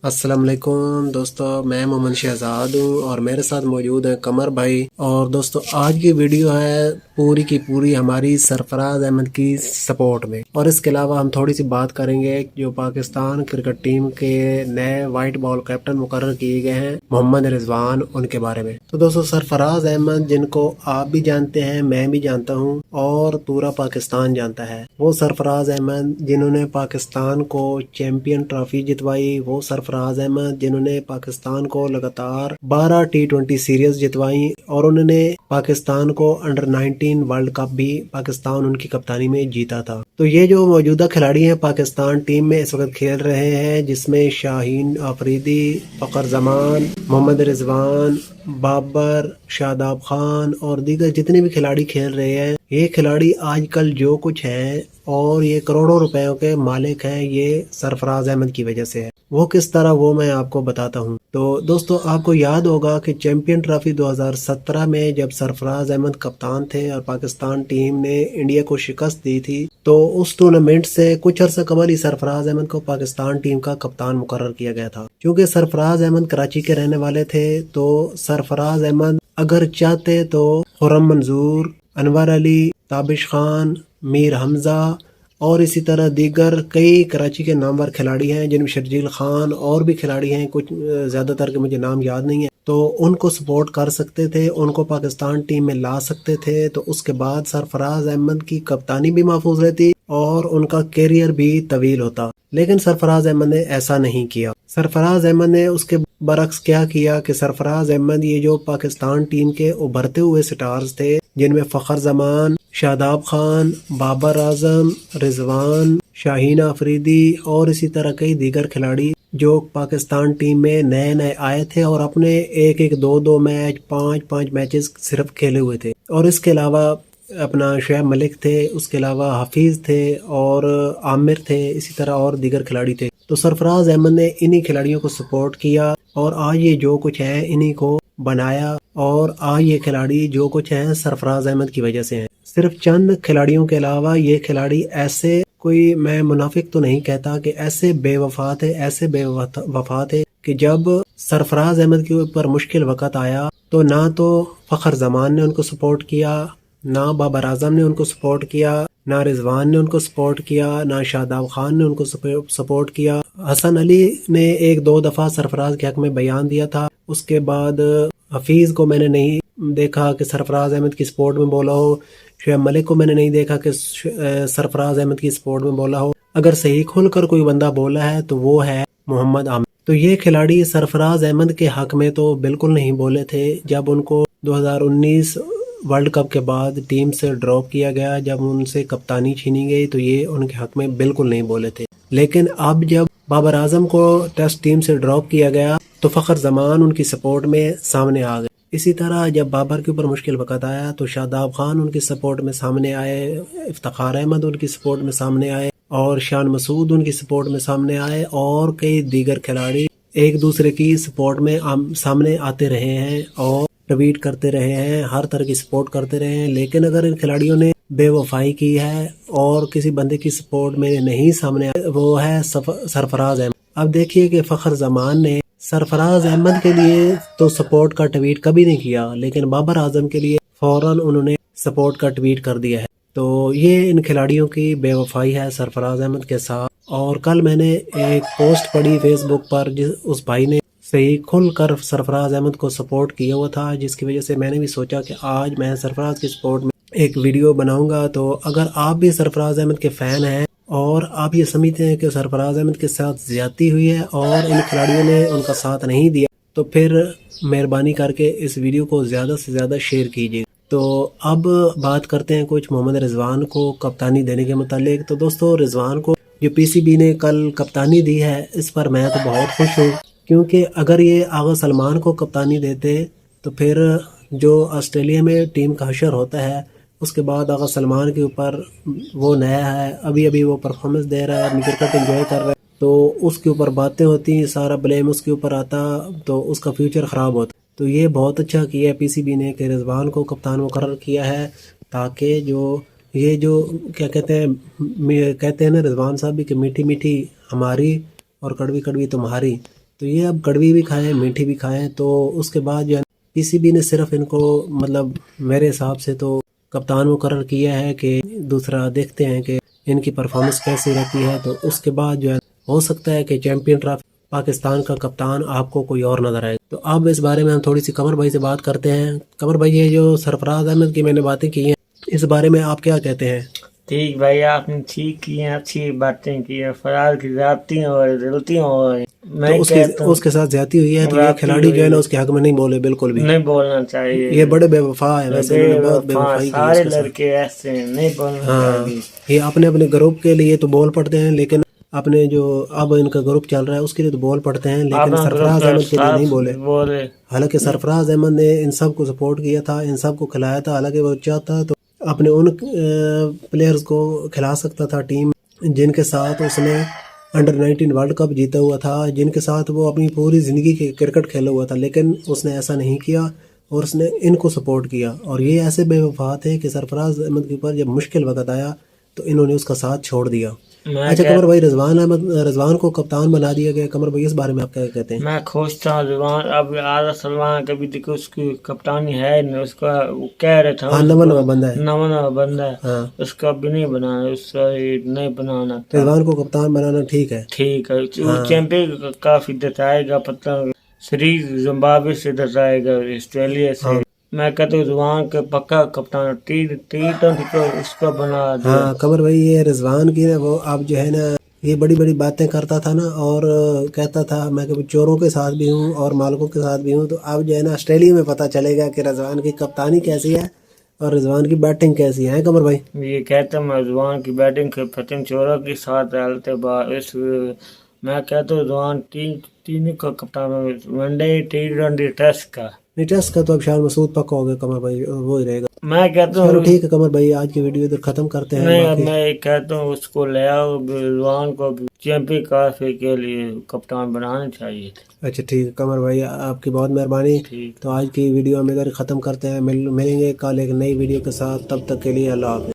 अस्सलाम वालेकुम दोस्तों, मैं मोहम्मद शहजाद हूँ और मेरे साथ मौजूद है कमर भाई। और दोस्तों आज की वीडियो है पूरी की पूरी हमारी सरफराज अहमद की सपोर्ट में, और इसके अलावा हम थोड़ी सी बात करेंगे जो पाकिस्तान क्रिकेट टीम के नए वाइट बॉल कैप्टन मुकर्रर किए गए हैं मोहम्मद रिजवान, उनके बारे में। तो दोस्तों सरफराज अहमद जिनको आप भी जानते हैं, मैं भी जानता हूँ और पूरा पाकिस्तान जानता है, वो सरफराज अहमद जिन्होंने पाकिस्तान को चैंपियन ट्रॉफी जितवाई, वो सरफराज अहमद जिन्होंने पाकिस्तान को लगातार 12 T20 सीरीज जितवाई और उन्होंने पाकिस्तान को अंडर 19 वर्ल्ड कप भी पाकिस्तान उनकी कप्तानी में जीता था। तो ये जो मौजूदा खिलाड़ी हैं पाकिस्तान टीम में इस वक्त खेल रहे हैं, जिसमें शाहीन अफरीदी, फखर जमान, मोहम्मद रिजवान, बाबर, शादाब खान और दीगर जितने भी खिलाड़ी खेल रहे हैं, ये खिलाड़ी आजकल जो कुछ है और ये करोड़ों रुपयों के मालिक हैं, ये सरफराज अहमद की वजह से है। वो किस तरह, वो मैं आपको बताता हूँ। तो दोस्तों आपको याद होगा कि चैंपियन ट्रॉफी 2017 में जब सरफराज अहमद कप्तान थे और पाकिस्तान टीम ने इंडिया को शिकस्त दी थी, तो उस टूर्नामेंट से कुछ अर्सा कबल ही सरफराज अहमद को पाकिस्तान टीम का कप्तान मुकर्रर किया गया था। क्योंकि सरफराज अहमद कराची के रहने वाले थे, तो सरफराज अहमद अगर चाहते तो खुर्रम मंजूर, अनवर अली, ताबिश खान, मीर हमजा और इसी तरह दीगर कई कराची के नामवर खिलाड़ी हैं, जिनमें शर्जील खान और भी खिलाड़ी हैं, कुछ ज़्यादातर के मुझे नाम याद नहीं है, तो उनको सपोर्ट कर सकते थे, उनको पाकिस्तान टीम में ला सकते थे। तो उसके बाद सरफराज अहमद की कप्तानी भी महफूज रहती और उनका कैरियर भी तवील होता। लेकिन सरफराज अहमद ने ऐसा नहीं किया। सरफराज अहमद ने उसके बरक्स क्या किया कि सरफराज अहमद ये जो पाकिस्तान टीम के उभरते हुए स्टार्स थे, जिनमें फखर जमान, शादाब खान, बाबर आजम, रिजवान, शाहीन अफरीदी और इसी तरह कई दीगर खिलाड़ी जो पाकिस्तान टीम में नए नए आए थे और अपने एक एक दो दो मैच, पाँच पाँच मैचेस सिर्फ खेले हुए थे। और इसके अलावा अपना शुएब मलिक थे, उसके अलावा हफीज थे और आमिर थे, इसी तरह और दीगर खिलाड़ी थे। तो सरफराज अहमद ने इन्हीं खिलाड़ियों को सपोर्ट किया और आज ये जो कुछ है इन्हीं को बनाया, और आज ये खिलाड़ी जो कुछ है सरफराज अहमद की वजह से हैं। सिर्फ चंद खिलाड़ियों के अलावा ये खिलाड़ी ऐसे, कोई मैं मुनाफिक तो नहीं कहता, कि ऐसे बेवफा थे, ऐसे बेवफा थे कि जब सरफराज अहमद के ऊपर मुश्किल वक्त आया तो ना तो फखर जमान ने उनको सपोर्ट किया, ना बाबर आजम ने उनको सपोर्ट किया, ना रिजवान ने उनको सपोर्ट किया, ना शादाब खान ने उनको सपोर्ट किया। हसन अली ने एक दो दफा सरफराज के हक में बयान दिया था। उसके बाद हफीज को मैंने नहीं देखा कि सरफराज अहमद की सपोर्ट में बोला हो, शुएब मलिक को मैंने नहीं देखा कि सरफराज अहमद की सपोर्ट में बोला हो। अगर सही खुलकर कोई बंदा बोला है तो वो है मोहम्मद आमिर। तो ये खिलाड़ी सरफराज अहमद के हक में तो बिल्कुल नहीं बोले थे। जब उनको 2019 वर्ल्ड कप के बाद टीम से ड्रॉप किया गया, जब उनसे कप्तानी छीनी गई, तो ये उनके हक में बिल्कुल नहीं बोले थे। लेकिन अब जब बाबर आजम को टेस्ट टीम से ड्रॉप किया गया तो फखर जमान उनकी सपोर्ट में सामने आ गए। इसी तरह जब बाबर के ऊपर मुश्किल वक्त आया तो शादाब खान उनकी सपोर्ट में सामने आए, इफ्तिखार अहमद उनकी सपोर्ट में सामने आए और शान मसूद उनकी सपोर्ट में सामने आए, और कई दीगर खिलाड़ी एक दूसरे की सपोर्ट में सामने आते रहे हैं और ट्वीट करते रहे हैं, हर तरह की सपोर्ट करते रहे हैं। लेकिन अगर इन खिलाड़ियों ने बेवफाई की है और किसी बंदे की सपोर्ट में नहीं सामने आए, वो है सरफराज अहमद। अब देखिए कि फखर जमान ने सरफराज अहमद के लिए तो सपोर्ट का ट्वीट कभी नहीं किया, लेकिन बाबर आजम के लिए फौरन उन्होंने सपोर्ट का ट्वीट कर दिया है। तो ये इन खिलाड़ियों की बेवफाई है सरफराज अहमद के साथ। और कल मैंने एक पोस्ट पढ़ी फेसबुक पर, उस भाई ने सही खुलकर सरफराज अहमद को सपोर्ट किया हुआ था, जिसकी वजह से मैंने भी सोचा कि आज मैं सरफराज की सपोर्ट में एक वीडियो बनाऊंगा। तो अगर आप भी सरफराज अहमद के फैन हैं और आप ये समझते हैं कि सरफराज अहमद के साथ ज्यादती हुई है और इन खिलाड़ियों ने उनका साथ नहीं दिया, तो फिर मेहरबानी करके इस वीडियो को ज़्यादा से ज़्यादा शेयर कीजिए। तो अब बात करते हैं कुछ मोहम्मद रिजवान को कप्तानी देने के मुतालिक। तो दोस्तों रिजवान को जो पीसीबी ने कल कप्तानी दी है, इस पर मैं तो बहुत खुश हूँ, क्योंकि अगर ये आगा सलमान को कप्तानी देते तो फिर जो ऑस्ट्रेलिया में टीम का हशर होता है, उसके बाद आगा सलमान के ऊपर, वो नया है, अभी अभी वो परफॉर्मेंस दे रहा है, क्रिकेट एंजॉय कर रहा है, तो उसके ऊपर बातें होती, सारा ब्लेम उसके ऊपर आता, तो उसका फ्यूचर ख़राब होता। तो ये बहुत अच्छा किया पीसीबी ने कि रिजवान को कप्तान मुकर्रर किया है, ताकि जो ये जो क्या कहते हैं ना रिजवान साहब भी कि मीठी मीठी हमारी और कड़वी कड़वी तुम्हारी, تو یہ اب کڑوی بھی کھائیں میٹھی بھی کھائیں. تو اس کے بعد جو ہے پی سی بی نے صرف ان کو مطلب میرے حساب سے تو کپتان مقرر کیا ہے کہ دوسرا دیکھتے ہیں کہ ان کی پرفارمنس کیسی رہتی ہے. تو اس کے بعد جو ہے ہو سکتا ہے کہ چیمپئن ٹرافی پاکستان کا کپتان آپ کو کوئی اور نظر آئے. تو اب اس بارے میں ہم تھوڑی سی قمر بھائی سے بات کرتے ہیں. قمر بھائی یہ جو سرفراز احمد کی میں نے باتیں کی ہیں اس بارے میں آپ کیا کہتے ہیں؟ ٹھیک بھائی، آپ نے ٹھیک کی ہیں، اچھی باتیں کی ہیں. فراز کی زیادتی اور غلطیاں اور میں کہتا ہوں اس کے ساتھ زیادتی ہوئی ہے. تو یہ کھلاڑی جو ہے نا اس کے حق میں نہیں بولے بالکل بھی. نہیں بولنا چاہیے. یہ بڑے بے وفا ہے، ویسے انہوں نے بہت بے وفائی کی اس سارے کے ساتھ. لڑکے ایسے ہیں، نہیں بولنا چاہیے. یہ اپنے اپنے گروپ کے لیے تو بول پڑتے ہیں، لیکن اپنے جو اب ان کا گروپ چل رہا ہے اس کے لیے تو بول پڑتے ہیں، لیکن سرفراز احمد کے لیے نہیں بولے. حالانکہ سرفراز احمد نے ان سب کو سپورٹ کیا تھا، ان سب کو کھلایا تھا. حالانکہ وہ چاہتا تو اپنے ان پلیئرز کو کھلا سکتا تھا ٹیم جن کے ساتھ اس نے انڈر 19 ورلڈ کپ جیتا ہوا تھا، جن کے ساتھ وہ اپنی پوری زندگی کے کرکٹ کھیلا ہوا تھا. لیکن اس نے ایسا نہیں کیا اور اس نے ان کو سپورٹ کیا. اور یہ ایسے بے وفا تھے کہ سرفراز احمد کے اوپر جب مشکل وقت آیا تو انہوں نے اس کا ساتھ چھوڑ دیا. اچھا قمر بھائی، رضوان کو کپتان بنا دیا گیا. قمر بھائی اس بارے میں آپ کیا کہتے ہیں؟ میں خوش تھا. رضوان اب آدھا سلمان کبھی دیکھو اس کی کپتانی ہے نہیں، اس کا وہ کہہ رہے تھا نواں بندہ ہے، نواں بندہ ہے، اس کا بھی نہیں بنانا، اس کا نہیں بنانا. رضوان کو کپتان بنانا ٹھیک ہے، ٹھیک ہے. وہ چیمپئن کافی جتائے گا، پتہ سیریز زمبابوے سے جتائے گا، آسٹریلیا سے. میں کہتا ہوں رضوان کے پکا کپتان ٹی20 کو اس کو بنا دیا. ہاں قمر بھائی، یہ رضوان کی نا وہ اب جو ہے نا یہ بڑی بڑی باتیں کرتا تھا نا، اور کہتا تھا میں کبھی چوروں کے ساتھ بھی ہوں اور مالکوں کے ساتھ بھی ہوں. تو اب جو ہے نا آسٹریلیا میں پتہ چلے گا کہ رضوان کی کپتانی کیسی ہے اور رضوان کی بیٹنگ کیسی ہے. قمر بھائی یہ کہتا ہوں رضوان کی بیٹنگ کے فتح چوروں کے ساتھ اس میں کہتا ہوں رضوان تین کا کپتان، ون ڈے T20 ٹیسٹ کا نہیں. ٹیسٹ کا تو اب شاید مسعود پکا ہو گیا قمر بھائی، وہی رہے گا. میں کہتا ہوں چلو ٹھیک ہے قمر بھائی، آج کی ویڈیو ادھر ختم کرتے ہیں. نہیں، اب میں کہتا ہوں اس کو لے آؤ، رضوان کو چیمپئن ٹرافی کے لیے کپتان بنانا چاہیے. اچھا ٹھیک ہے قمر بھائی، آپ کی بہت مہربانی. تو آج کی ویڈیو ہم ادھر ختم کرتے ہیں. ملیں گے کل ایک نئی ویڈیو کے ساتھ. تب تک کے لیے اللہ حافظ.